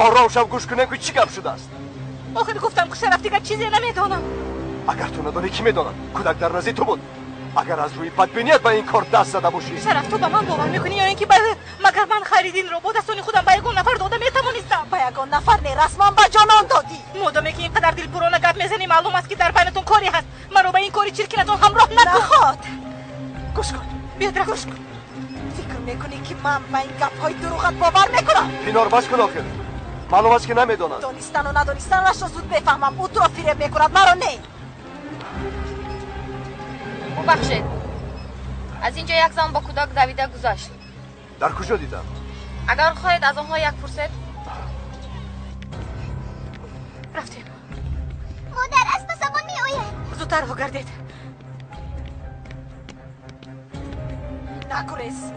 آرام شو گوش کنم که چی گپ شده است. آخر گفتم که شرف دیگر چیزی نمیدانم. اگر تو ندانی کی میداند؟ کودک در نزد تو بود. اگر از روی بدبینیت به این کار دست زده باشی. شرف تو به من باور میکنی یا اینکه مگر من خریدین رو با دستون خودم به یگان نفر داده میتوانستم؟ به یگان نفر نه، رسما به جانان دادی. مادامی که اینقدر دلپرانه گپ میزنی معلوم است که در بینتون کاری هست. من رو به این کاری چرکینتون همراه نکن. نهاد گوش کن، بیاد گوش کن. فکر میکنی که من به این گپ‌های دروغت باور میکنم؟ پینار بس کن آخر. معلوم است که نمیداند. دانستن و ندانستنش را زود بفهمم. او تو را فریب میکند، مرا نه. ببخشید، از اینجا یک زن با کودک دویده گذشت. در کجا دیدم؟ اگر خواهید از آنها یک فرصت. رفتیم. مادر از پسمون می آید. زودتر ها گردید.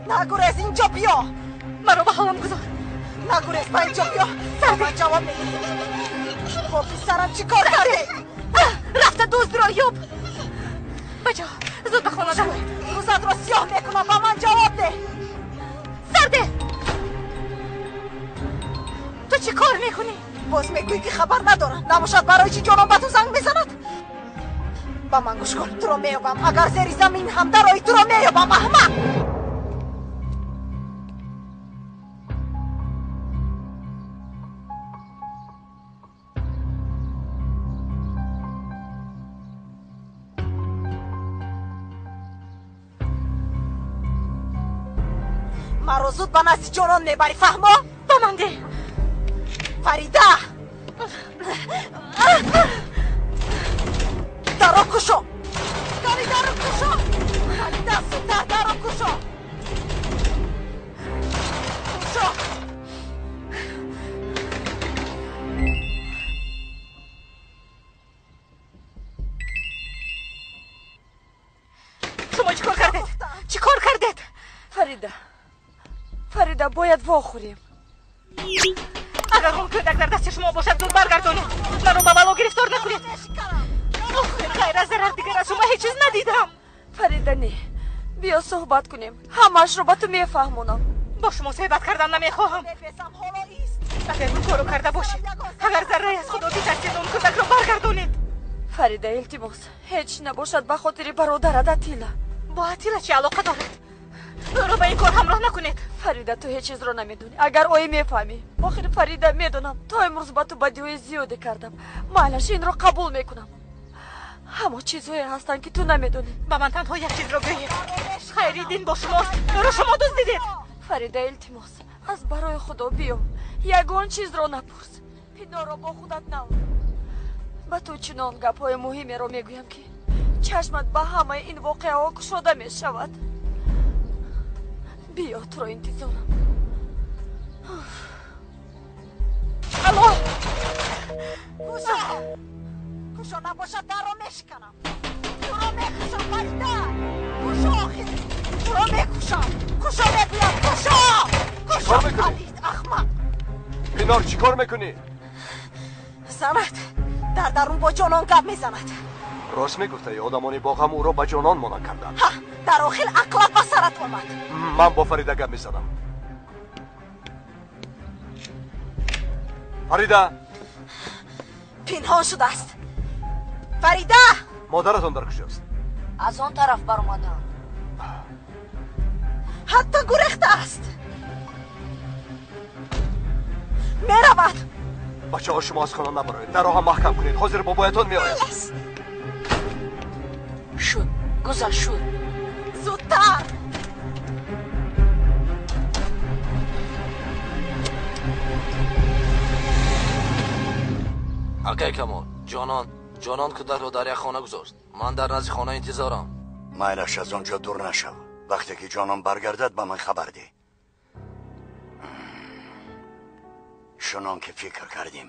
نگریز اینجا بیا. من رو به حالم گذار. نگریز به اینجا بیا. من جواب نگیری. خب پسرم چی کار کرده؟ رفته دوست را یوب. بجا زود به خانه دارم. روزت را سیاه میکنم، به من جواب ده. سرده تو چی کار میکنی؟ باز میگویی که خبر ندارم. نباشد برای چی جانم به تو زنگ میزند؟ با من گوش کن، تو را میابم. اگر زیر زمین هم درایی تو را میابم. احمق. مرا زود به نزد جانان میبری، فهما؟ با من ده. فریده درو کشو. درو کشو. فریده زودتر درو کشو. کشو. شما چی کار کردید؟ چی کار کردید؟ فریده باید واخوریم. اگر اون کودک در دست شما باشد زود برگردونید. من رو به بلا گرفتار نکنید. غیر از ضرر دیگر از شما هیچ چیز ندیدم. فریده نه، بیا صحبت کنیم. همش رو با تو میفهمونم. با شما صحبت کردن نمیخواهم. اگر اون کارو کرده باشید، اگر ذره از خدا بی‌ترسید اون کودک رو برگردونید. فریده التماس هیچ نباشد به خاطر برادرت اتیلا. با اتیلا چی علاقه دارد؟ رو به این کار همراه نکنید. فریده تو هیچ چیز رو نمیدونی. اگر اوی میفهمی. آخر فریده میدونم تا امروز با تو بدیهای زیادی کردم. معلش این رو قبول میکنم. همه چیزهایی هستن که تو نمیدونی. با من تنها یک چیز رو بگید. خیریدین با شماست. رو شما دزدیدید. فریده التماس از برای خدا بیا. یگان چیز رو نپرس. پینا رو با خودت نو. با تو چنان گپ‌های مهمی رو میگویم که چشمت به همه این واقعه ها گشوده میشود. بیا تو رو انتظارم. الو کوشا نباشد در رو میشکنم. تو رو میکشم فریده. کوشا آخی تو رو میکشم. کوشا میگویم کوشا پلید احمق. پینار چی کار میکنی؟ زند در درون با جانان گپ میزند. راست میگفته ای آدمانی با غم او را به جانان مانع کردن. در آخر عقلت به سرت آمد. من با فریده گپ میزدم. فریده پنهان شده است. فریده مادرتان در کجاست؟ از آن طرف برآمدم. حتی گریخته است. میرود. بچه ها شما از خانه نبراید. در آقا محکم کنید. حاضر بابایتان میآید. شد گذر شد. زودتر. اکای کمال جانان کودک رو در یک خانه گذاشت. من در نزد خانه انتظارم. مایلش از اونجا دور نشو. وقتی که جانان برگردد به من خبر ده. شنان که فکر کردیم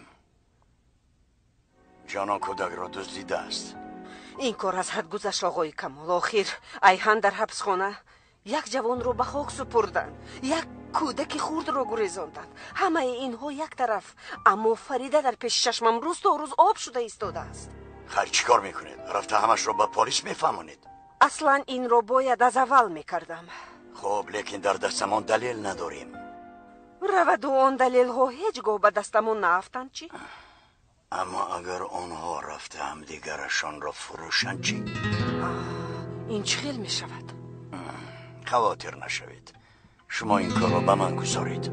جانان کودک را دزدیده است. این کار از حد گذشت آقای کمال. آخر ایهان در حبس خانه یک جوان رو به خاک سپردن، یک کودک خورد رو گریزاندند. همه اینها یک طرف، اما فریده در پیش چشمم روز تا روز آب شده ایستاده است. خیر چی کار میکنید؟ رفته همش رو به پلیس میفهمونید؟ اصلا این رو باید از اول میکردم. خب لیکن در دستمان دلیل نداریم. раваду он далелҳо ҳеҷ гоҳ ба дастамон наафтанд чӣ? اما اگر آنها رفته هم دیگرشان را فروشند چی؟ ин чӣ хел мешавад? خواطر نشوید. شما این کار را به من گذارید.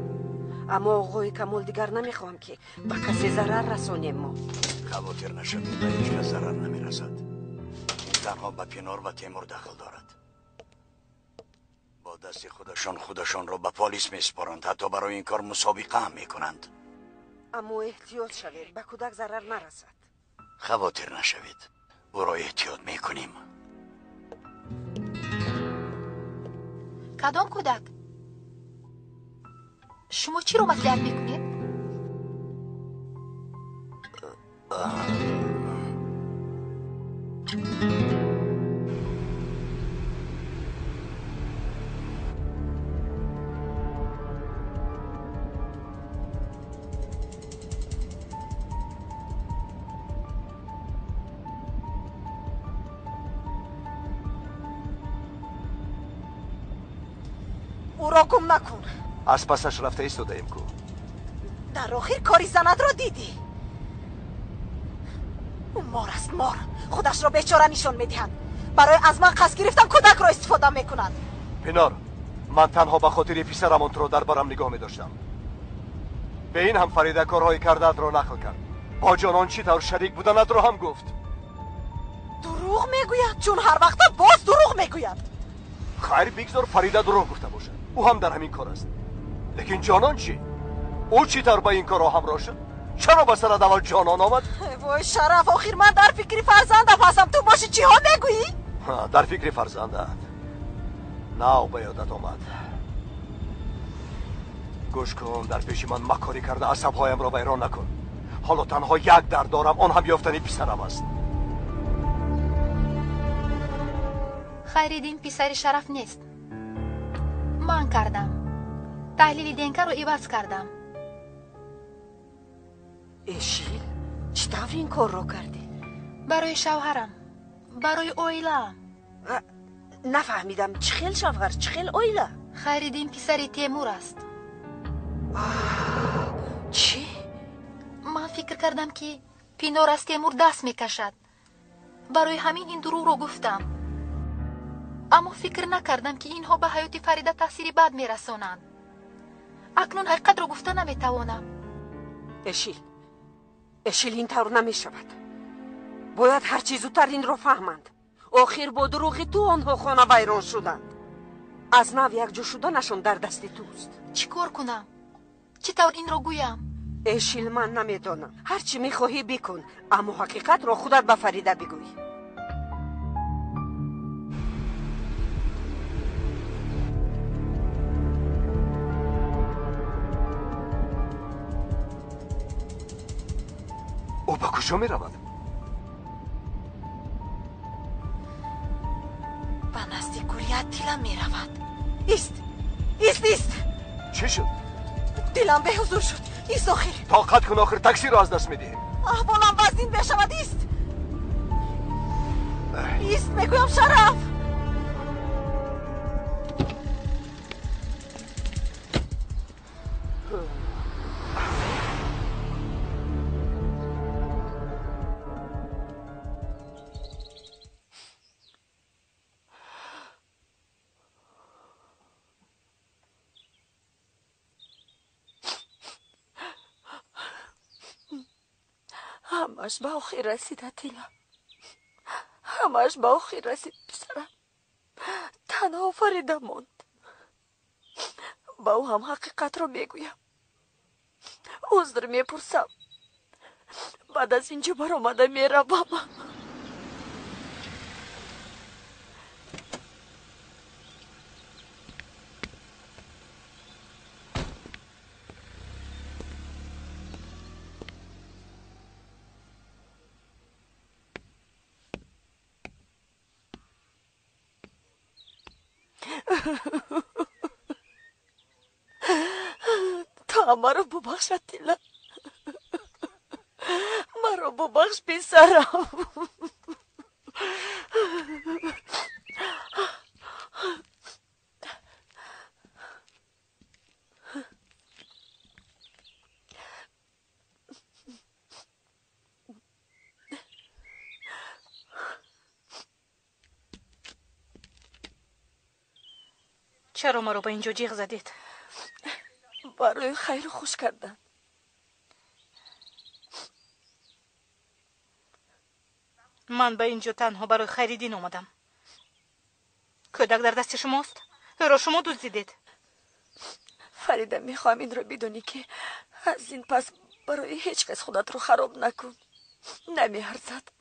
аммо оғои камол дигар намехоҳам ки ба касе зарар расонем мо. خواطر نشوید. به هیچ کس ضرر نمیرسد. این تنها به پینار و تیمور دخل دارد. با دست خودشان را به پلیس میسپارند. حتی برای این کار مسابقه هم میکنند. аммо эҳтиёт шавед, ба кӯдак зарар нарасад. خواطر نشوید. او را احتیاط میکنیم. کدام کودک؟ شما چی رو مطلب میکنید؟ اوро گم نکن. از پسش رفته ایستاده‌ایم کو. در آخر کاری زند را دیدی. اون مار است، مار. خودش را بیچاره نشان میدهد. برای از من قصد گرفتن کودک را استفاده میکنند. پینار، من تنها به خاطر پسرم تو رو در برم نگاه می‌داشتم. به این هم فریده کارهای کردت را نقل کرد. با جانان چی طور شریک بودنت را هم گفت. دروغ میگوید، چون هر وقت باز دروغ میگوید. خیر بگذار فریده دروغ گفته باشه. او هم در همین کار است. لیکن جانان چی؟ او چی طور به این کار را همراه شد؟ چرا به سر دوا جانان آمد؟ وای شرف، آخر من در فکر فرزندم هستم، تو باشی چی ها میگویی؟ در فکر فرزندت؟ نه به یادت آمد. گوش کن، در پیش من مکاری کرده عصبهایم را ویران نکن. حالا تنها یک درد دارم، آن هم یافتن پسرم است. خیریدین پسر شرف نیست. من کردم. تحلیل دینکه رو عوض کردم. اشیل چی طور این کار رو کردی؟ برای شوهرم، برای اویلم. نفهمیدم. چه خیل شوهر، چه خیل اویله؟ خیریدین پسر تیمور است. چی؟ من فکر کردم که پینار از تیمور دست میکشد. برای همین این دروغ رو گفتم. اما فکر نکردم که اینها به حیات فریده تأثیری بد میرسانند. اکنون حقیقت رو گفته نمیتوانم. اشیل این طور نمیشود. باید هر چیز زودتر این رو فهمند. آخر با دروغ تو آنها خانه ویران شدند. از نو یک جو شدنشون در دست توست. چی کار کنم؟ چطور این رو گویم؟ اشیل من نمیدانم. هر چی میخواهی بکن، اما حقیقت را خودت به فریده بگوی. او به کجا می رود؟ به نزدیک گوریت دیلم میرود. ایست. چی شد؟ دیلم به حضور شد. ایست آخر. طاقت کن، آخر تاکسی را از دست میدی. احوالم وزین بشود. ایست میگویم شرف. همش به آخر رسید اتیلا. همش به آخر رسید پسرم. تنها فریده ماند. با او هم حقیقت را میگویم. عذر میپرسم. بعد از اینجا برآمده میروم. تا مرا ببخش اتیلا. مرا ببخش پسرم. چرا ما رو به اینجا جیغ زدید؟ برای خیر و خوش کردن. من به اینجا تنها برای خریدین اومدم. کودک در دست شماست؟ را شما دزدیدید. فریده میخوام این رو بدونی که از این پس برای هیچ کس خودت رو خراب نکن. نمیارزد.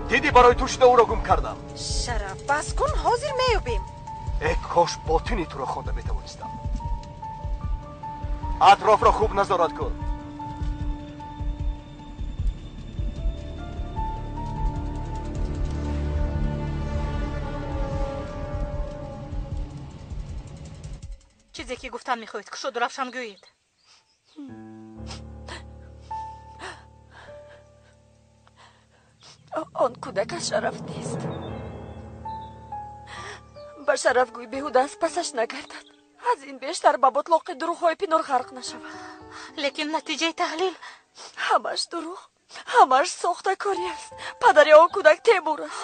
دیدی برای تو شده او رو گم کردم. شرف بس کن، حاضر میابیم. ای کاش باطنی تو رو خونده میتوانستم. اطراف را خوب نظارت کن. چیزی که گفتم میخواید که شد رفشم گویید. آن کودک از شرف نیست. به شرف گوی بیهوده از پسش نگردد. از این بیشتر به بطلاق دروغ های پینور غرق نشود. لیکن نتیجه تحلیل همش دروغ، همش ساخته کاری است. پدری آن کودک تیمور است.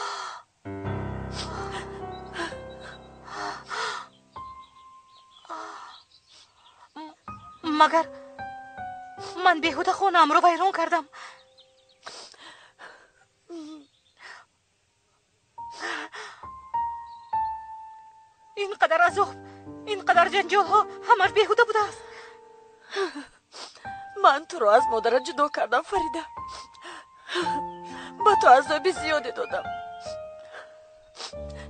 مگر من بیهوده خونم رو ویران کردم؟ اینقدر عذاب، اینقدر جنجال ها همش بیهوده بوده است. من تو رو از مادرت جدا کردم فریده. با تو عذاب زیادی دادم.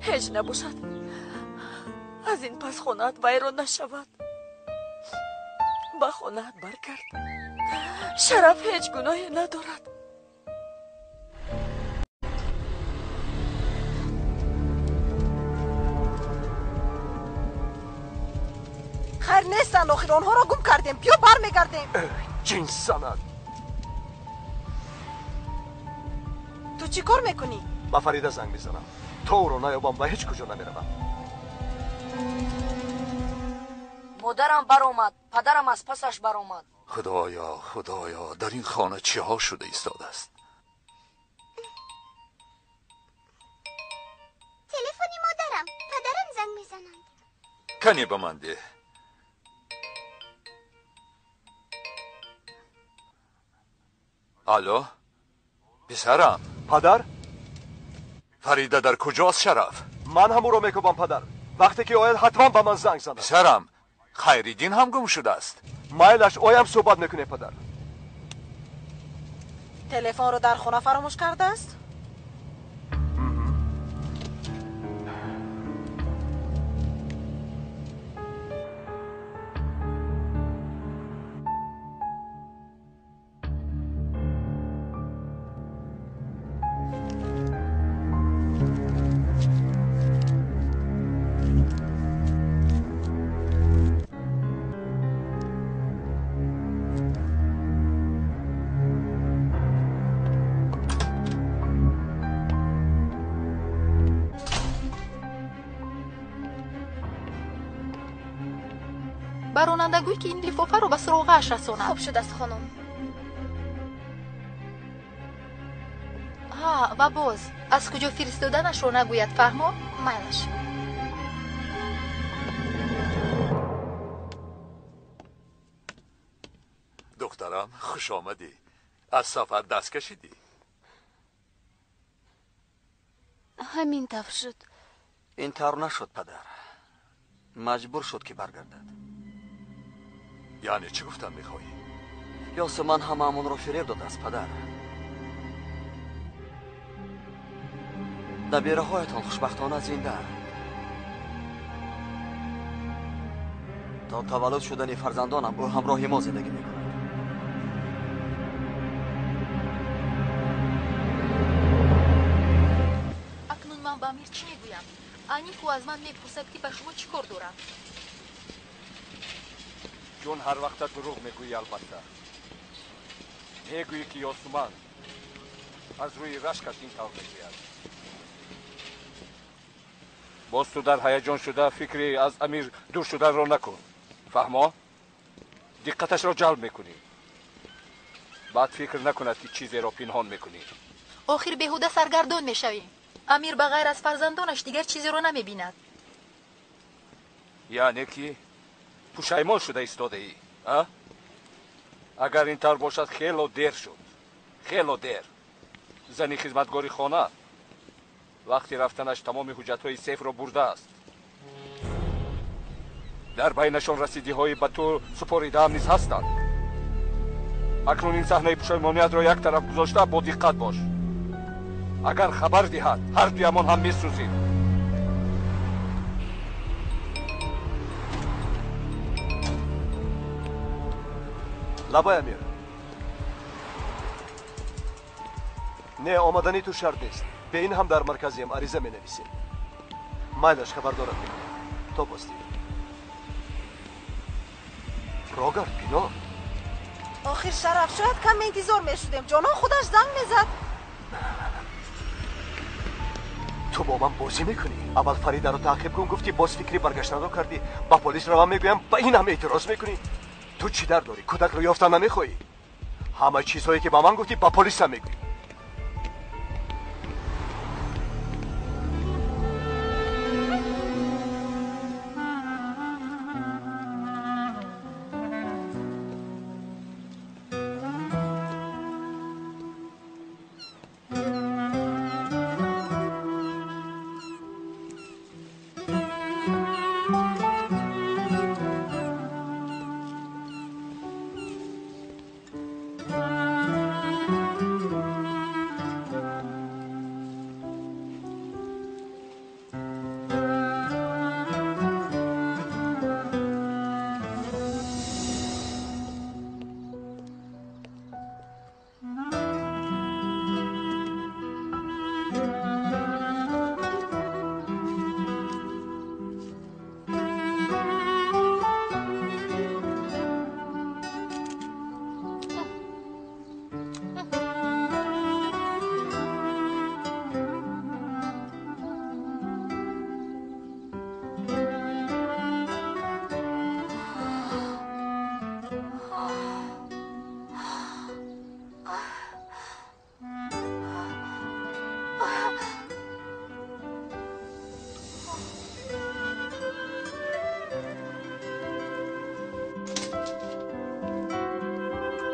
هیچ نباشد از این پس خونه‌ات ویران نشود. به خونه‌ات برگرد. شرف هیچ گناهی ندارد. خیر نیستن، آخر آنها را گم کردیم. بیا برمیگردیم. جنس سند. تو چی کار میکنی؟ با فریده زنگ میزنم. تو رو نیابم و هیچ کجا نمیروم. مادرم برآمد، پدرم از پسش برآمد. خدایا خدایا، در این خانه چه ها شده ایستاده است؟ تلفنی مادرم، پدرم زنگ میزنند. کنی به من ده. الو پسرم. پدر؟ فریده در کجاست شرف؟ من همون رو میکوبم پدر. وقتی که آید حتما به من زنگ زنه. پسرم خیریدین هم گم شده است. مایلش اویم صحبت میکنه پدر. تلفن رو در خونه فراموش کرده است؟ برانندگویی که این لفافه رو به سراغش رساند. خوب شد است خانم. ها و باز از کجا فرستادنش رو نگوید فرما؟ مایلش. دخترم خوش آمدی. از سفر دست کشیدی؟ همین طور شد. این طور نشد پدر. مجبور شد که برگردد. یعنی چی گفتن میخوایی؟ یاسمن هممون رو فریب داده است پدر. دبیره هایتان خوشبختانه زنده. تا تولد شدن فرزندانم او همراه ما زندگی میکند. اکنون من به امیر چی میگویم؟ انیکو از من میپرسد که به شما چی کار دارم؟ جون هر وقت دروغ میگویی. البته میگویی که یاسومن از روی رشکش این طور میگوید. باز تو در هیجان شده فکری از امیر دور شدن را نکن. فهما؟ دقتش را جلب میکنی. بعد فکر نکند که چیزی را پنهان میکنی. آخر بهوده سرگردان میشویم. امیر بغیر از فرزندانش دیگر چیزی رو نمیبیند. یعنی که پشیمان شده ایستاده ای؟ اگر اینطور باشد خیلی دیر شد. خیلی دیر. زنی خدمتگاری خانه وقتی رفتنش تمام حجتهای سیف را برده است. در بینشان رسیدی های به تو سپاریده هم نیز هستند. اکنون این صحنه پشیمانیت را یک طرف گذاشته با دقت باش. اگر خبر دهد هر دویمان هم میسوزید. لبای امیر نه آمدنی تو شرط نیست. به این هم در مرکزیم عریضه می نویسیم. مایلش خبر دارد میکنم. تو باستی روگرد پینو آخر شرف شاید کم انتظار میشدیم. جانان خودش زنگ میزد. تو با من بازی میکنی؟ اول فریده رو تعقیب کن. گفتی باز فکری برگشتن رو کردی. با پلیس رو من میگویم با این هم اعتراض میکنی. تو چی در داری؟ کودک رو یافتن نمیخوایی؟ همه چیزهایی که با من گفتی با پلیس هم میگوی.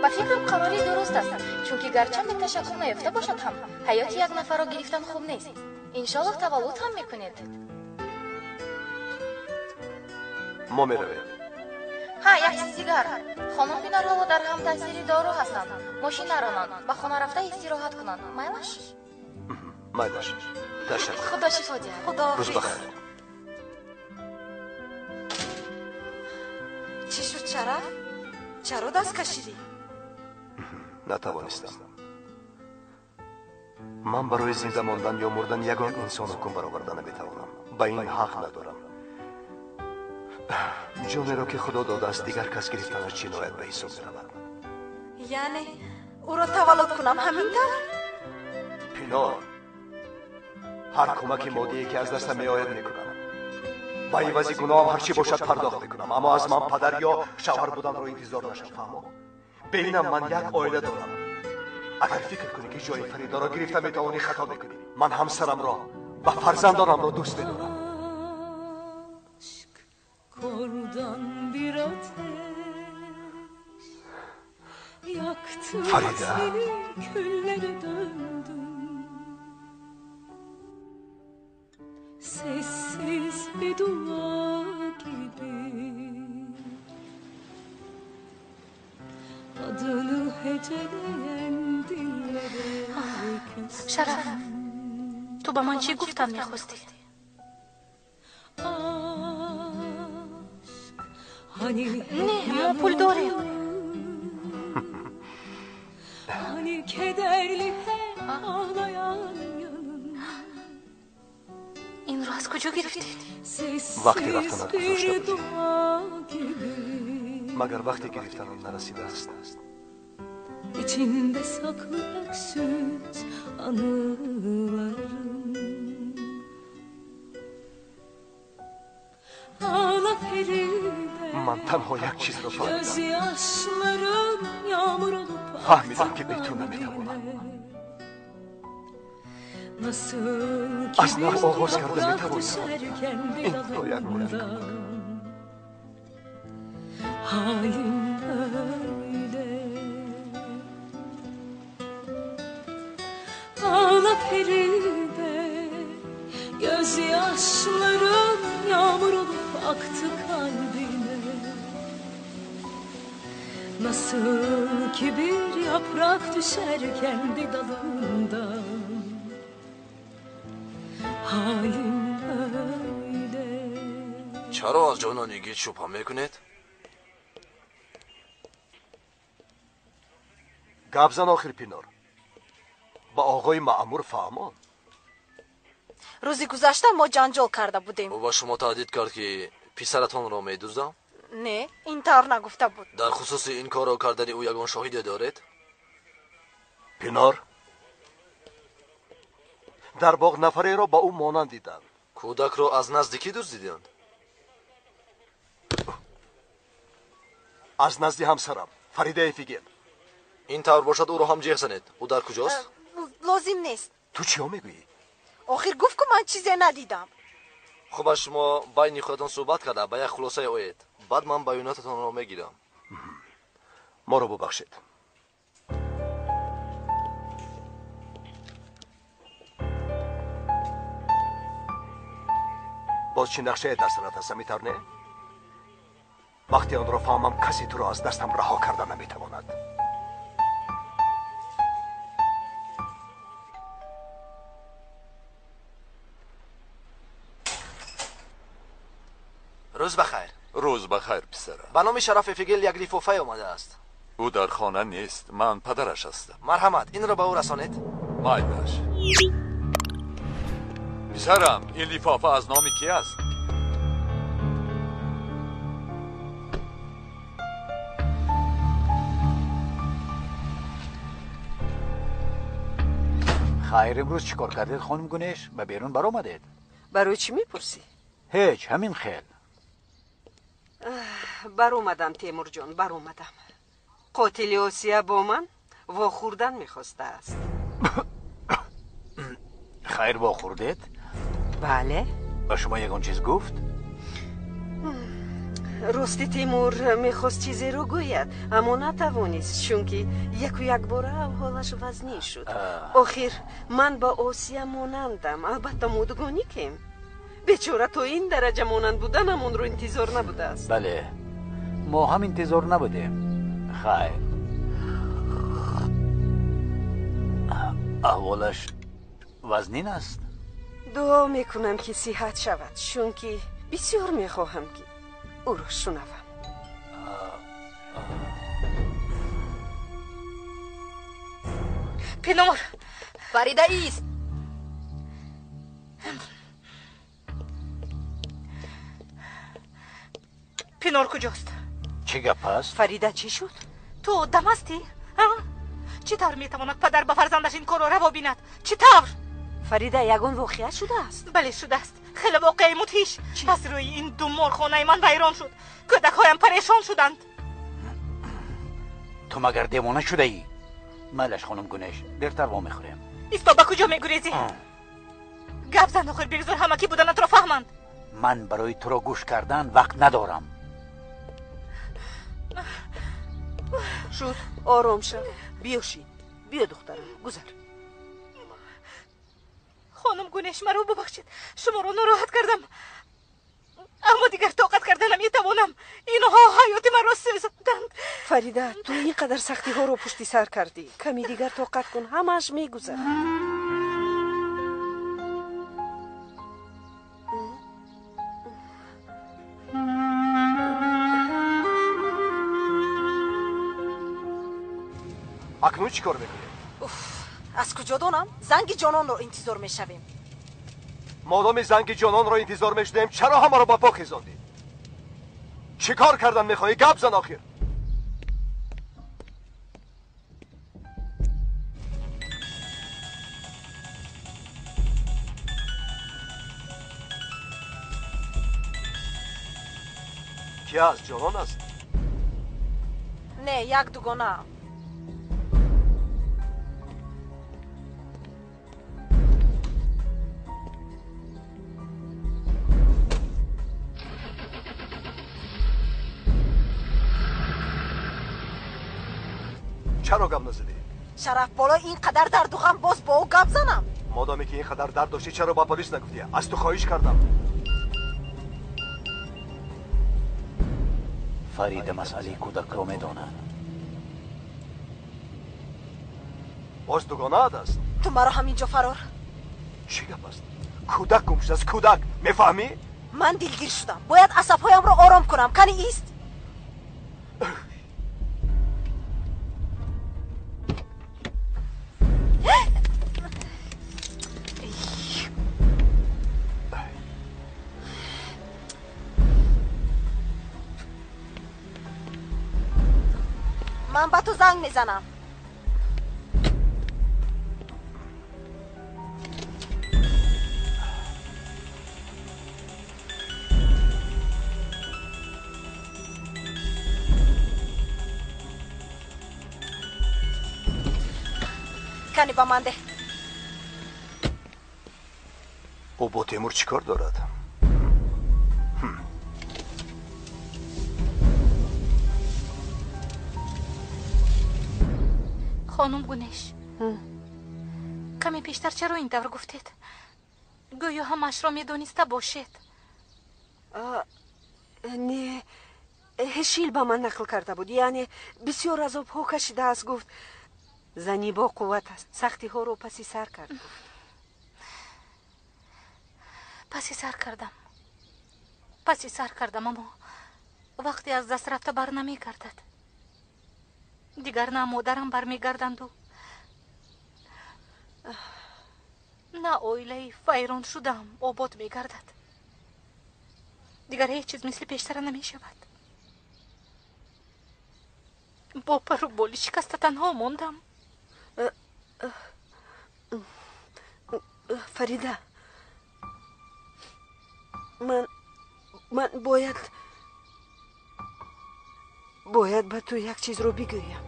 با فکرم قراری درست است، چون که گرچه تشکر نیافته باشد هم حیات یک نفر را گرفتن خوب نیست. انشالله تولد هم میکنید. ما میرویم. یک چیز دیگر، خانم پینارها در هم تاثیر دارو هستند. ماشین نرانند، به خانه رفته استراحت کنند. مایلش؟ مایلش. تشکر. خدا شفا دهد. خدا روز بخیر. چی شد شرف؟ چرا دست کشیدی؟ نتوانستم. من برای زنده ماندن یا مردن یگان انسان حکم برآورده نمیتوانم. با این حق ندارم. جانی را که خدا داده است دیگر کس گرفتنش جنایت به حساب میرود. یعنی او را تولد کنم همینطور؟ پینار، هر کمک مادی‌ای که از دستم میآید میکنم. با عوض گناهم هرچی باشد پرداخت میکنم، اما از من پدر یا شوهر بودن را انتظار نشد. فهمو؟ ببینم من یک عائله دارم. اگر فکر کنی که جای فریدا را گرفته میتوانی خطا میکنی. من همسرم را و فرزندانم را دوست میدارم. Kordan bir ateş yaktı Farida. seni küllere döndüm. Sessiz bir dua gibi adını heceleyen dillere küstüm. شرف، تو با من چی گفتم میخواستی؟ نه، ما پول داریم. Hani kederli hep ağlayan yanım. این رو از کجا گرفتید؟ وقتی رفتن گذاشته بودی. مگر وقتی گرفتن نرسیده است. İçinde saklı öksüz anılarım. Ağla Feride. من تنها یک چیز را فهمیدم. Gözyaşların yağmur olup فهمیدم که به تو نمیتوانم. از نو آغاز کرده میتوانم. این باید کنم. Halim öyle. Ağla Feride, gözyaşların yağmur olup aktı kalbine. Nasıl ki bir yaprak düşer kendi dalından. Halim öyle. چرا از جانانگی شبهه میکنید؟ گبزن آخر پینار با آقای مأمور فهمان. روزی گذشته ما جنجال کرده بودیم. او با شما تهدید کرد که پسرتان را میدزدم؟ نه اینطور نگفته بود. در خصوص این کار را کردن او یگان شاهدی دارید؟ پینار در باغ نفری را با او مانند دیدند. کودک را از نزدیکی دزدیدند؟ از نزدی همسرم فریده فیگل. این طور باشد او را هم جیغ زنید. او در کجاست؟ لازم نیست. تو چیا میگویی؟ آخر گفت که من چیزی ندیدم. خب از شما بین خودتان صحبت کرده به یک خلاصه آیید. بعد من بیاناتتان را میگیرم. ما را ببخشید. باز چی نقشه دسترت هست میتر نه؟ وقتی آن را فهمم کسی تو را از دستم رها کرده نمیتواند. روز بخیر. روز بخیر پسرم. به نام شرف فیگل یک لیفافه آمده است. او در خانه نیست. من پدرش هستم. مرحمت این را به او رسانید. مای باش. پسرم این لیفافه از نام کی است؟ خیر امروز چیکار کردید خانم گونش؟ به بیرون بر آمدید؟ برای چی میپرسی؟ هیچ همین خیل. بر اومدم تیمور جان بر اومدم. قاتل آسیه با من واخوردن میخواسته است. خیر واخوردید؟ بله. به شما یکون چیز گفت؟ راستی تیمور میخواست چیزی رو گوید اما نتوانست چون که یک باره حالش وزنی شد. آخر من با آسیه مانندم. البته مودگانی کم. بیچاره تا این درجه مانند بودن همون رو انتظار نبوده است. بله ما هم انتظار نبودیم. خیر احوالش وزنین است؟ دعا میکنم که صحت شود چون که بسیار میخواهم که او را شنوم. پینار فریده ایست. پینار کجاست؟ چه گپ است؟ فریده چی شد؟ تو دم هستی؟ چطور میتواند پدر به فرزندش این کار را روا بیند؟ چطور؟ فریده یگان واقعه شده است؟ بله شده است. خیلی واقعی مدهیش. از روی این دو مار خانه من ویران شد. کودک هایم پریشان شدند. تو مگر دیوانه شده ای؟ مالش خانم گونش دیرتر وا میخوریم. ایستا به کجا میگریزی؟ گپ زن آخر بگذار همه کی بودنت را فهمند. من برای تو را گوش کردن وقت ندارم. شد آرام شد. بیاشین بیا دخترم گذر. خانم گونش مرا ببخشید شما را ناراحت کردم اما دیگر طاقت کردن نمیتوانم. اینها حیات من را سوزاندند. فریده تو اینقدر سختی ها رو پشت سر کردی. کمی دیگر طاقت کن همش میگذره. اکنون چی کار میکنی؟ از کجا دانم؟ زنگ جانان را انتظار میشویم. مادام زنگ جانان را انتظار میشدیم چرا همه را با پا خیزاندی؟ چی کار کردن میخوایی؟ گپ زن آخر. کی از جانان است؟ نه یک دوگانه. چرا گپ نزدی؟ شرف بالا اینقدر درد و غم باز با او گپ زنم؟ مادامی که اینقدر درد داشتی چرا با پلیس نگفتی؟ از تو خواهش کردم. فرید مسئله کودک رو میداند. باز دوگانه است. تو مرا همینجا فرار. چی گپ است؟ کودک گم شده است، کودک. میفهمی؟ من دلگیر شدم. باید عصبهایم را آرام کنم. کنی ایست. من با تو زنگ میزنم. کنی با من ده. او با تیمور چیکار دارد؟ خانم گونش کمی پیشتر چرا این دور گفتید؟ گویا همش را میدونسته باشید. نه هشیل با من نقل کرده بود. یعنی بسیار عذاب ها کشیده است. گفت زنی با قوت است. سختی ها رو پسی سر کرد. پسی سر کردم اما وقتی از دست رفته بر نمی گردد. دیگر نه مادرم برمیگردند و نه اویله فیران شدم آباد میگردد. دیگر هیچ چیز مثل پیشتر نمی شود. با پر و بولی شکسته تنها موندم. فریده من باید به تو یک چیز رو بگویم.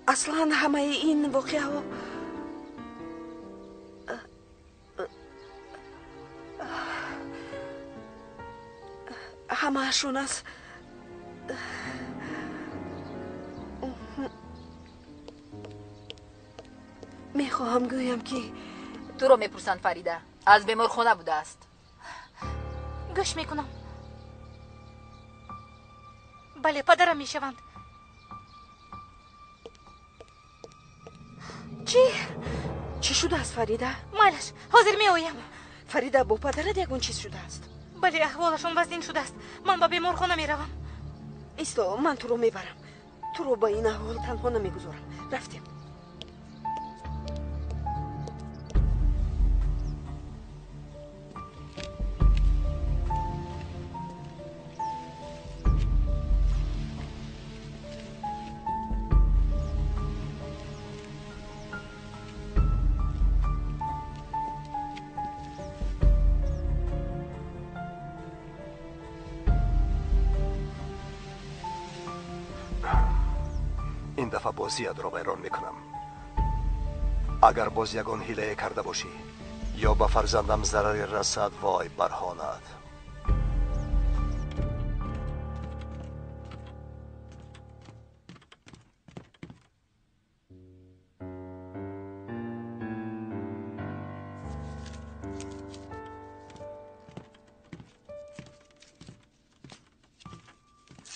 اصلا همه این واقعه ها همه شون است. میخواهم گویم که تو رو میپرسند فریده. از بیمار خونه بوده است. گوش میکنم. بله پدرم میشوند. چی شده است فریده؟ مالش حاضر می آیم. فریده با پدرت یکون چیز شده است؟ بله احوالشون وزین شده است. من با بیمار خونه میروم. ایستا من تو رو میبرم. تو رو با این احوال تنها نمیگذارم. رفتیم. این دفعه بازیت را ویران میکنم. اگر باز یگان حیله کرده باشی یا به فرزندم ضرری رسد وای برهانت.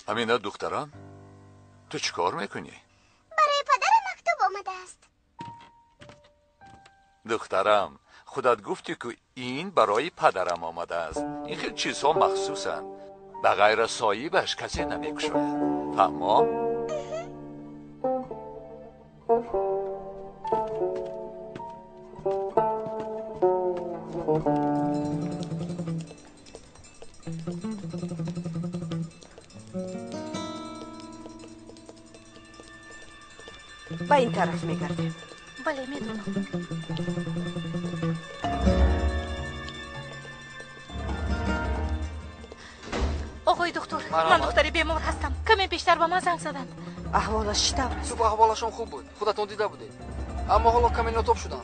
امینه دخترم تو چی کار میکنی؟ برای پدرم مکتوب آمده است. دخترم خودت گفتی که این برای پدرم آمده است. این خیلی چیزها مخصوصن. به غیر صاحبش کسی نمیکشاید. فهمم؟ با این طرف میگردیم. بله میدونم. آقای دکتر من دختری بیمار هستم. کمی بیشتر با من زنگ زدن. احوالش چطور است؟ صبح احوالشون خوب بود. خودتون دیده بودید. اما حالا کمی نوتوب شدن.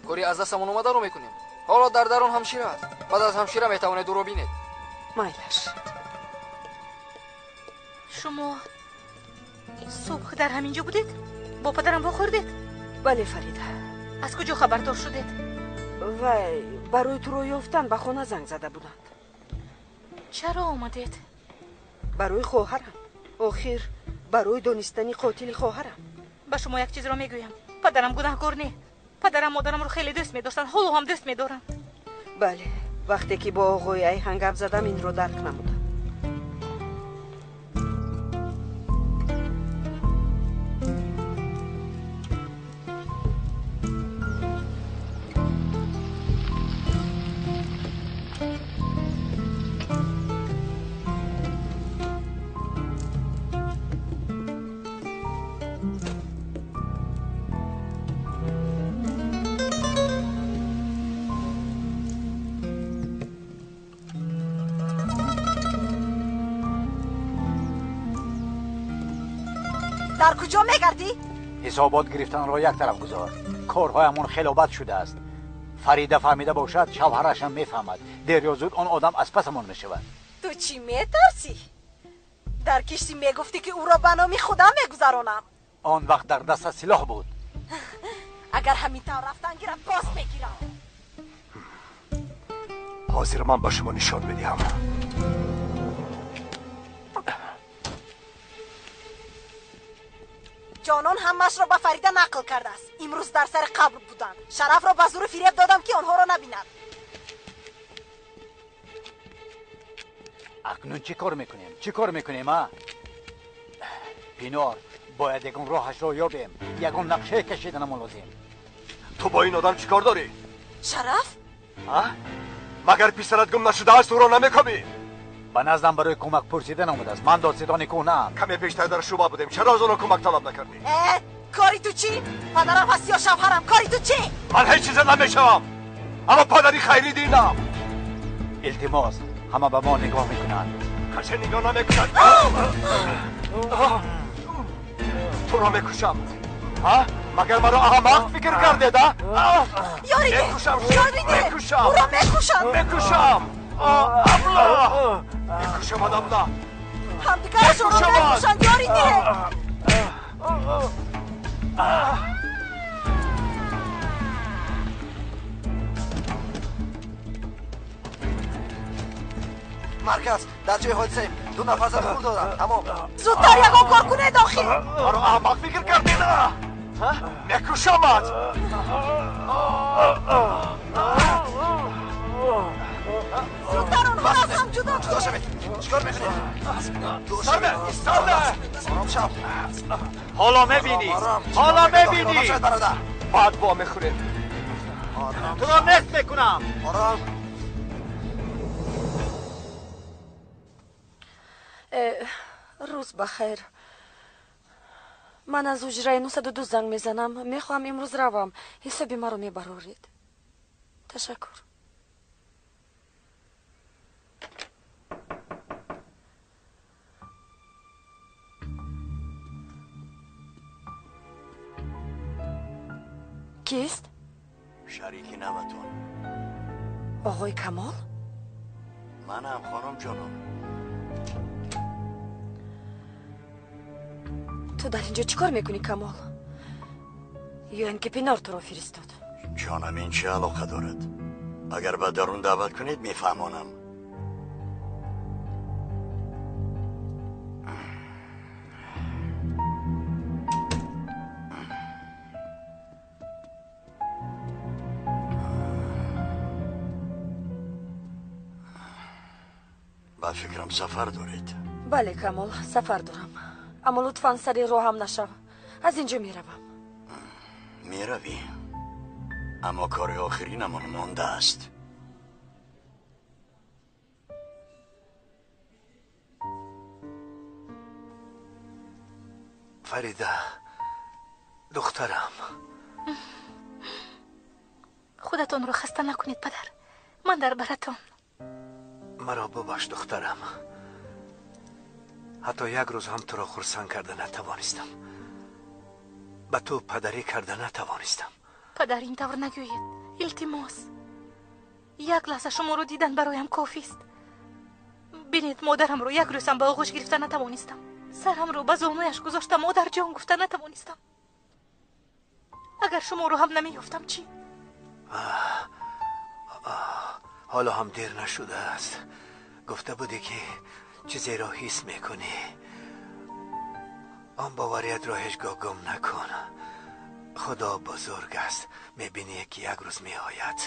کاری از دستمون اومده رو میکنیم. حالا در درون همشیره است. بعد از همشیره میتونه دورو بینید. مایلش شما صبح در همینجا بودید؟ با پدرم بخوردید؟ بله فریده. از کجا خبردار شدید؟ وای برای تو رو یافتن به خانه زنگ زده بودند. چرا آمدید؟ برای خواهرم. آخر برای دانستنی قاتل خواهرم. به شما یک چیز را میگویم. پدرم گناهکار نیست. پدرم مادرم رو خیلی دوست می‌داشتن. حالا هم دوست می‌دارن. بله وقتی که با آقای ایهان گپ زدم این رو درک نمودم. در کجا میگردی؟ حسابات گرفتن را یک طرف گذار. کارهایمون خیلی بد شده است. فریده فهمیده باشد شوهرش هم میفهمد. دیر یا زود آن آدم از پسمون میشود. تو چی میترسی؟ در کشتی میگفتی که او را به نام خودم میگذرانم. آن وقت در دست سلاح بود. اگر همین طور رفتن گیرم باز میگیرم. حاضر من به شما نشان بدهم. جانان همش را به فریده نقل کرده است. امروز در سر قبر بودند. شرف را به زور فریب دادم که آنها را نبیند. اکنون چی کار میکنیم ها؟ پینار باید یکون راهش را یابیم. یکون نقشه کشیدنمون لازم. تو با این آدم چی کار داری؟ شرف؟ مگر پسرت گم نشده است او را نمیکامی؟ به نزدم برای کمک پرسیدن آمده است. من دادستان کوهنم. کمی پیشتر در شوبه بودیم. چرا از آنها کمک طلب نکردی؟ کاری تو چی؟ پدرم هستی یا شوهرم؟ کاری تو چی؟ من هیچ چیز نمیشوم. اما پدری خیلی دینم. التماس همه به ما نگاه میکنند. کسی نگاه نمیکنند. تو را میکشم. مگر مرا احمق فکر کرده ده؟ یاریده میکشم. او را میکشم. ابله میکشم ابله. همدیگرشون را میکشن یاریده. مرکز در جای حادثه 2 نفر زخم دادن. تمام. زودتر یکان کار کنه داخل. مرا احمق فکر کردی نه؟ میکشمت. زودتر آنها از هم جدا شوید. چیکار میکنید؟ سرده. حالا میبینی. بعد با میخوریم. تو را نصف میکنم. روز بخیر. من از اجرای 902 زنگ میزنم. میخوام امروز روم. حسابی مرا میبرورید. تشکر. کیست؟ شریکی نوتون. آقای کمال؟ منم خانم جانم. تو در اینجا چیکار میکنی کمال؟ یا اینکه پینار تو را فرستاد؟ جانم این چه علاقه دارد؟ اگر به درون دعوت کنید میفهمانم. با فکرم سفر دارید. بله کمال سفر دارم. اما لطفاً سری راه هم نشو. از اینجا میروم. میروی؟ اما کار آخری نمان مانده است. فریده دخترم. خودتون رو خسته نکنید پدر. من در براتون. مرا ببخش دخترم. حتی یک روز هم تو را خرسند کرده نتوانستم. به تو پدری کرده نتوانستم. پدر این طور نگویید. التماس. یک لحظه شما رو دیدن برایم کافی است. ببینید مادرم رو یک روز هم به آغوش گرفته نتوانستم. سرم رو به زانویش گذاشتم. مادر جان گفته نتوانستم. اگر شما رو هم نمیافتم چی؟ حالا هم دیر نشده است. گفته بودی که چیزی را حس میکنی. آن باوریت را هیچگاه گم نکن. خدا بزرگ است. میبینی که یک روز میآید.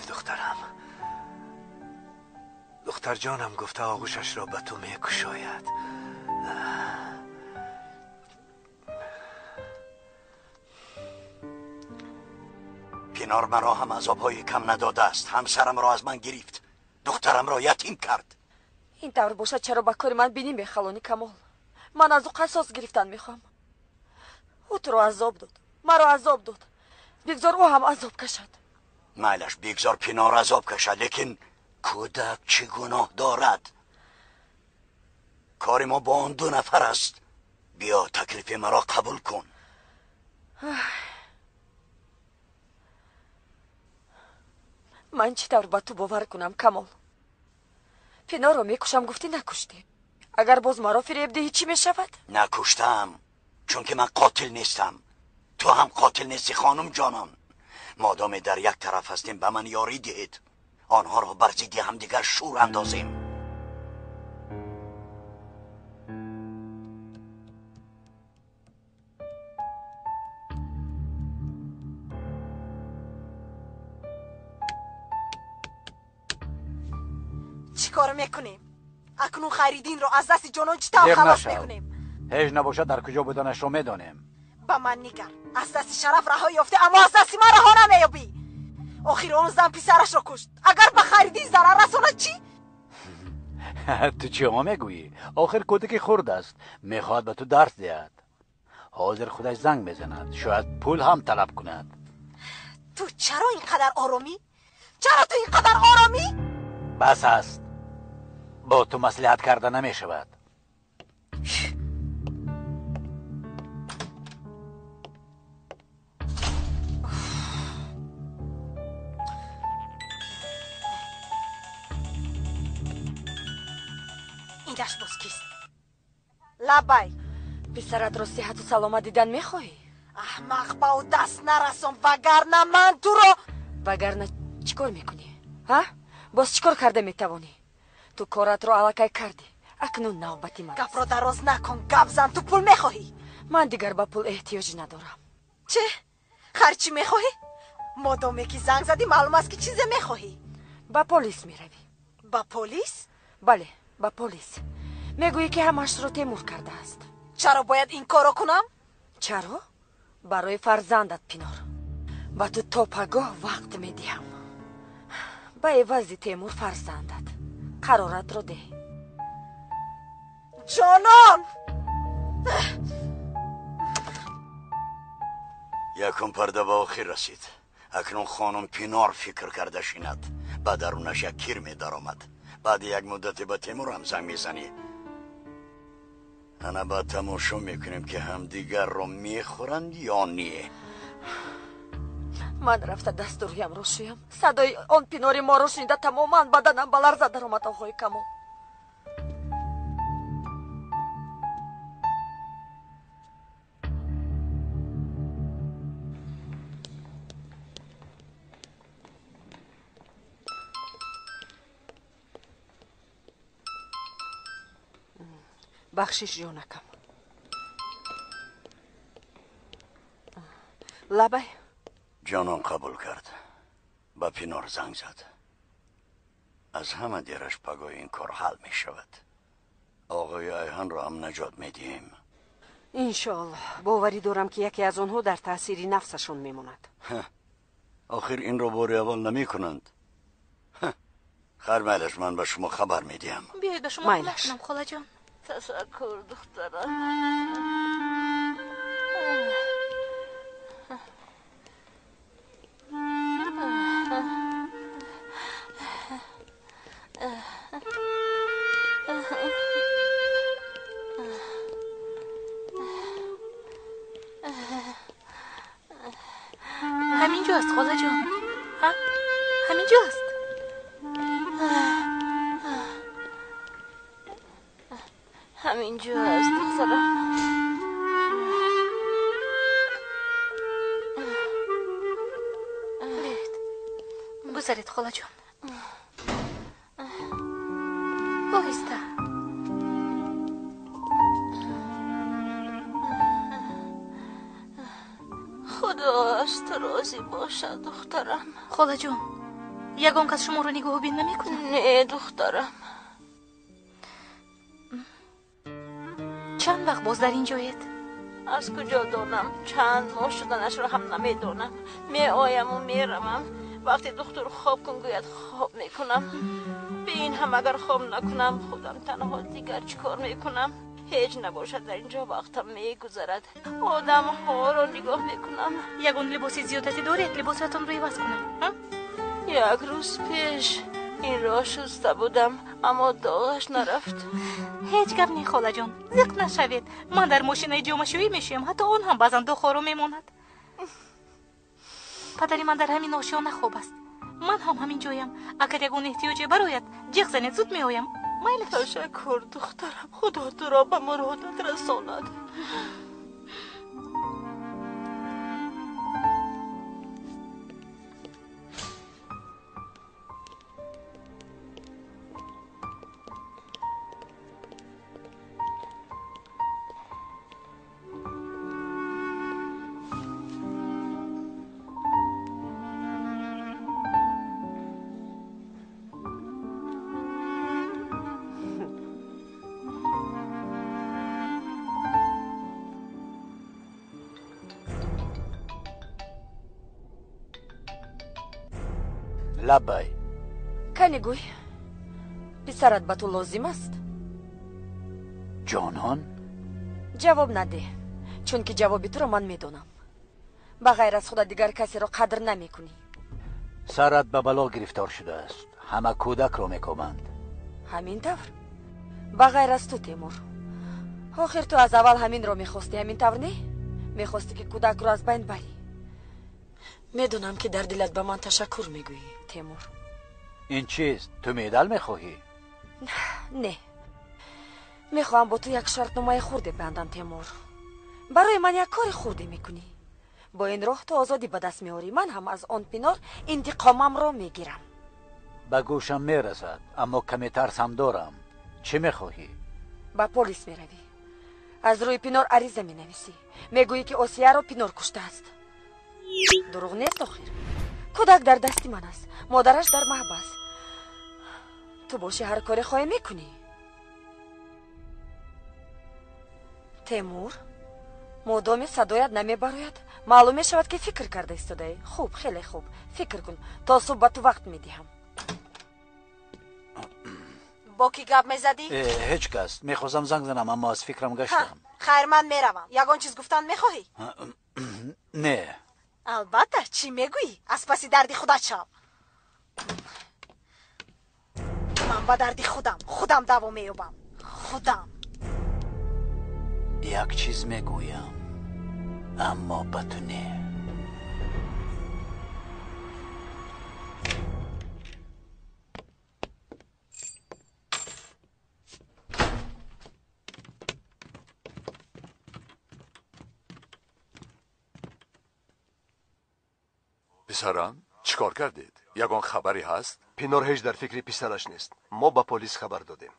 دخترم، دختر جانم گفته آغوشش را به تو میکشاید. پینار مرا هم عذاب‌های کم نداده است. همسرم را از من گرفت، دخترم را یتیم کرد. این طور باشد چرا با کار من بینی میخلونی کمال؟ من از او قصاص گرفتن میخوام. او تو را عذاب داد، مرا عذاب داد. بگذار او هم عذاب کشد. میلش بگذار پینار عذاب کشد، لیکن کودک چه گناه دارد؟ کار ما با آن 2 نفر است. بیا تکلیف مرا قبول کن. من چطور با تو باور کنم کمال؟ پینار رو میکشم گفتی نکشتی. اگر باز مرا فریب دهی چی میشود؟ نکشتم، چون که من قاتل نیستم. تو هم قاتل نیستی خانم جانان. مادام در یک طرف هستیم به من یاری دهید. آنها را بر ضد همدیگر شور اندازیم. چی کار میکنیم؟ اکنون خریدین رو از دست جانان چطور خلاص میکنیم؟ هیچ نباشد در کجا بودنش رو میدانیم. با من نگر، از دست شرف رها یافته اما از دست من رها نمیابی. آخر اون زن پسرش رو کشت. اگر به خریدین ضرر رساند چی؟ تو چی ها میگویی؟ آخر کودک خرد است، میخواد به تو درس دهد. حاضر خودش زنگ بزند، شاید پول هم طلب کند. تو چرا اینقدر آرامی؟ چرا تو اینقدر آرامی؟ بس است، با تو مصلحت کرده نمی شود. اینش باز کیست؟ لبای پسرت رو صحت و سلامت دیدن میخواهی؟ احمق با او دست نرسم وگرنه من تو رو. وگرنه چیکار میکنی؟ ها؟ باز چیکار کرده میتوانی؟ تو کارت رو علکای کردی. اکنون نوبتی من. گپ رو دراز نکن. گپ زن. تو پول میخواهی؟ من دیگر با پول احتیاج ندارم. چه؟ خرچی میخواهی؟ مادامی که زنگ زدی معلوم است که چیزی میخواهی. با پلیس میروی. با پلیس؟ بله، با پلیس. میگویی که همش رو تیمور کرده است. چرا باید این کارو کنم؟ چرا؟ برای فرزندت پینار. با تو تا پگاه وقت میدیم. با عوض تیمور فرزندت قرارت رو ده. جانان! یکم پرده به آخر رسید. اکنون خانم پینار فکر کرده شیند با درونش یک کیر می در آمد. بعد یک مدتی به تیمور هم زنگ میزنی. انا با تماشا میکنیم که همدیگر رو میخورند یا نیه. من رفته دست رویم رو شویم. صدای آن پیناری ما رو شنیده تماما بدنم به لرزه در آمد. آقای کمال، بخشش جانکم. لبه جانان قبول کرد. با پینار زنگ زد. از همه دیرش پگاه این کار حل می شود. آقای ایهان را هم نجات می دهیم. انشاءالله. باوری دارم که یکی از آنها در تأثیر نفسشون میموند. آخر این رو بار اول نمی کنند. خیر میلش، من به شما خبر می دهم. بیاید به شما کمک کنم خاله جان. تشکر دخترم. همینجاست خاله جان. ها؟ همینجاست. همینجا است دخترم. بگذارید خاله جان. آهسته. خدا از تو راضی باشد دخترم. خاله جان یگان کس شما رو نگاه بین نمیکنه؟ نه دخترم. چند وقت باز در اینجایید؟ از کجا دانم؟ چند ماه شدنش رو هم نمیدونم. می آیم و می روم. وقتی دکتر خواب کن گوید خواب میکنم. به این هم اگر خواب نکنم خودم تنها دیگر چیکار میکنم؟ هیچ نباشد در اینجا وقتم میگذرد. آدم ها رو نگاه میکنم. یگان لباسی زیادتی دارید؟ لباساتون رو عوض کنم. یک روز پیش این را شسته بودم اما داغش نرفت. هیچ گپ نی خاله جان، زق نشوید. من در ماشین جامه‌شویی میشویم، حتی اون هم بعضا دو میماند. پدری من در همین آشیانه خوب است. من هم همین جایم. اگر یگان احتیاجی برایت جیغ زنید زود میآیم. تشکر دخترم. خدا تو را به مرادت رساند. لبای کنیگوی پسرت به تو لازم است؟ جانان جواب نده، چون که جواب تو را من میدونم. به غیر از خدا دیگر کسی را قدر نمی کنی. سرت به بلا گرفتار شده است. همه کودک را میکوبند. همین طور؟ به غیر از تو تیمور، آخر تو از اول همین را میخواستی، همین طور نه؟ میخواستی که کودک را از بین بری. میدونم که در دلت به من تشکر میگویی تیمور. این چیست؟ تو میدل میخواهی؟ نه، میخواهم با تو یک شرط نمای خورده بندم تیمور. برای من یک کار خورده میکنی. با این راه تو آزادی به دست میاری. من هم از آن پینار انتقامم را میگیرم. به گوشم میرسد اما کمی ترس هم دارم. چی میخواهی؟ با پلیس میروی. از روی پینار عریضه مینویسی. میگویی که اوسیه را پینار کشته است. دروغ نیست آخر. کودک در دستی من است. مادرش در محبس. تو باشی هر کاری خواهی میکنی. تیمور، مادام صدایت نمیبراید معلوم میشود که فکر کرده ایستاده. خوب، خیلی خوب. فکر کن تا صبح به تو وقت میدهم. با کی گپ میزدی؟ هیچ کس. میخواستم زنگ زنم اما از فکرم گشتم. خیر من میروم. یگان چیز گفتن میخواهی؟ نه. البته. چی میگویی؟ از پسی دردی خودت شو. من با دردی خودم دوا مییابم. خودم. یک چیز میگویم اما به تو نه. پسران چیکار کردید؟ یگان خبری هست؟ پینار هیچ در فکری پسرش نیست. ما با پلیس خبر دادیم.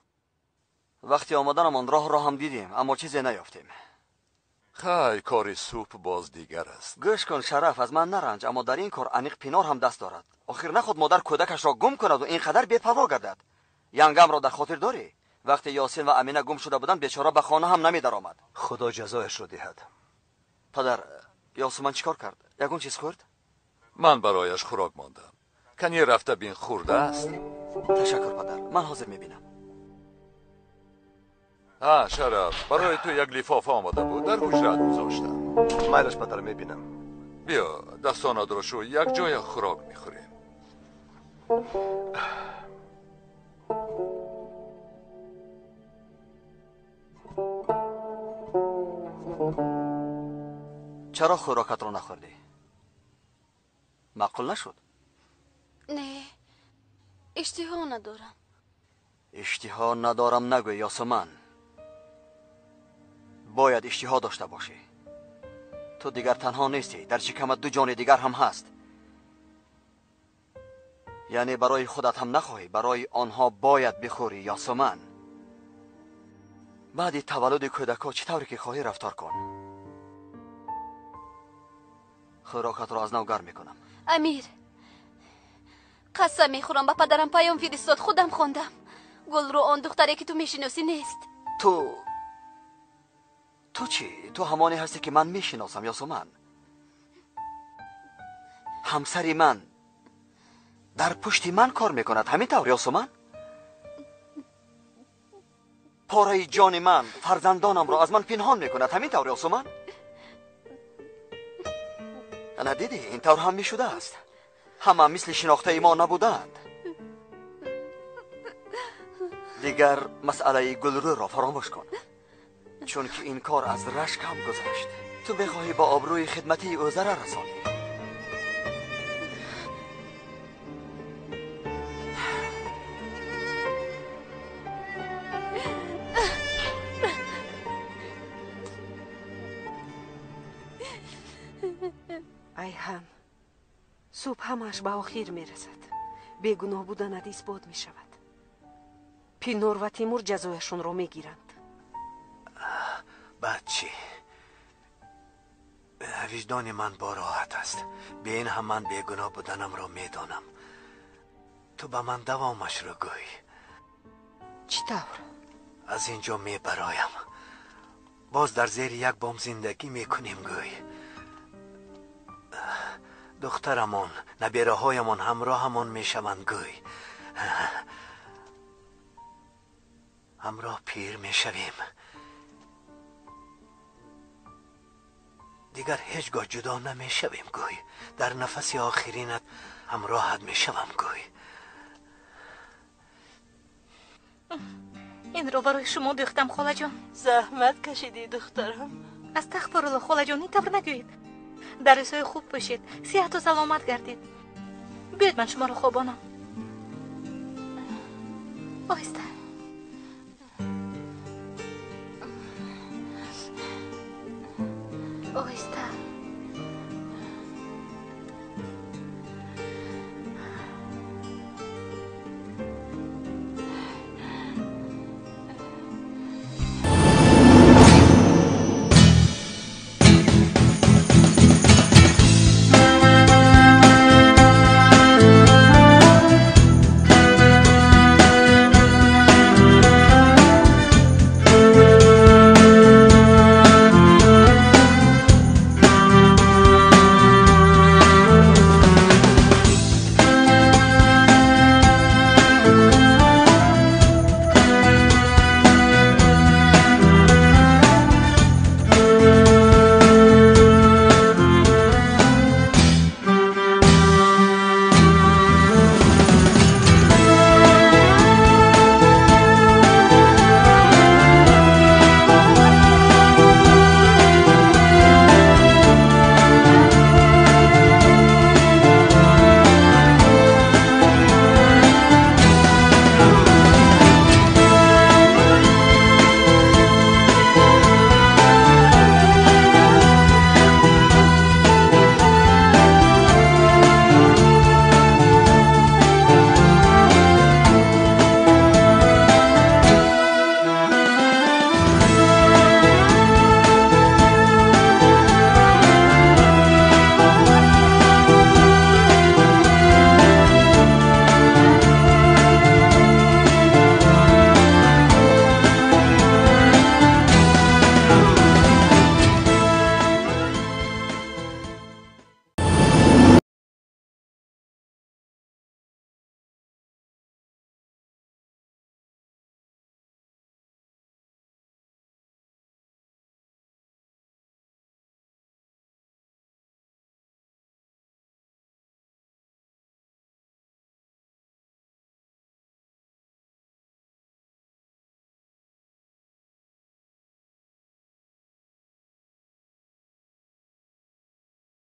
وقتی آمدنمان راه هم دیدیم اما چیزی نیافتیم. خای کار سوپ باز دیگر است. گوش کن شرف، از من نرنج، اما در این کار انیق پینار هم دست دارد. آخر نخود مادر کودکش را گم کند و اینقدر بی‌پروا گردد. ینگم را در خاطر داری؟ وقتی یاسین و امینه گم شده بودند بیچاره به خانه هم نمی درآمد. خدا جزایش را دهد. پدر، یاسمن چیکار کرد؟ یگون چیز خورد؟ من برایش خوراک ماندم. کنی رفته بین خورده است. تشکر پدر، من حاضر میبینم. شرف، برای تو یک لیفافه آماده بود، در حجرت گذاشتم. مایلش پدر میبینم. بیا دستانت را شو، یک جای خوراک میخوریم. چرا خوراکت رو نخوردی؟ معقول نشد؟ نه، اشتها ندارم. اشتها ندارم نگوی یاسمن. باید اشتها داشته باشی. تو دیگر تنها نیستی، در شکمت 2 جان دیگر هم هست. یعنی برای خودت هم نخواهی، برای آنها باید بخوری. یاسمن، بعد تولد کودکا چطوری که خواهی رفتار کن. خوراکت را از نو گرم میکنم. امیر، قسم میخورم به پدرم پیام فرستاد، خودم خواندم. گل رو آن دختری که تو میشناسی نیست. تو چی؟ تو همانی هستی که من میشناسم یاسمن. همسری من در پشت من کار میکند، همین طور یاسمن؟ پاره جان من، فرزندانم را از من پنهان میکند، همین طور یاسمن؟ ندیدی این طور هم میشده است. همه مثل شناخته ما نبودند. دیگر مسئله گلرو را فراموش کن، چون که این کار از رشک هم گذشت. تو بخواهی با آبروی خدمتی او ضرر رسانی. ایهان، صبح همش به آخر میرسد. بیگناه بودن اثبات می شود. پینور و تیمور جزایشون رو میگیرند. بعد چی؟ وجدان من با راحت است. به این هم من بیگناه بودنم را میدانم. تو به من دوامش رو گوی. چطور؟ از اینجا میبرایم. باز در زیر یک بام زندگی میکنیم گوی. دخترمون، نبیره هایمون همراهمون میشوند گوی. همراه پیر میشویم. دیگر هیچگاه جدا نمیشویم گوی. در نفس آخرینت همراهت میشوم گوی. این رو برای شما دوختم خاله جان. زحمت کشیدی دخترم. استغفرالله خاله جان، این طور نگویید. درسای خوب باشید، صحت و سلامت گردید. بیاید من شما رو خوابانم. آهسته. آهسته.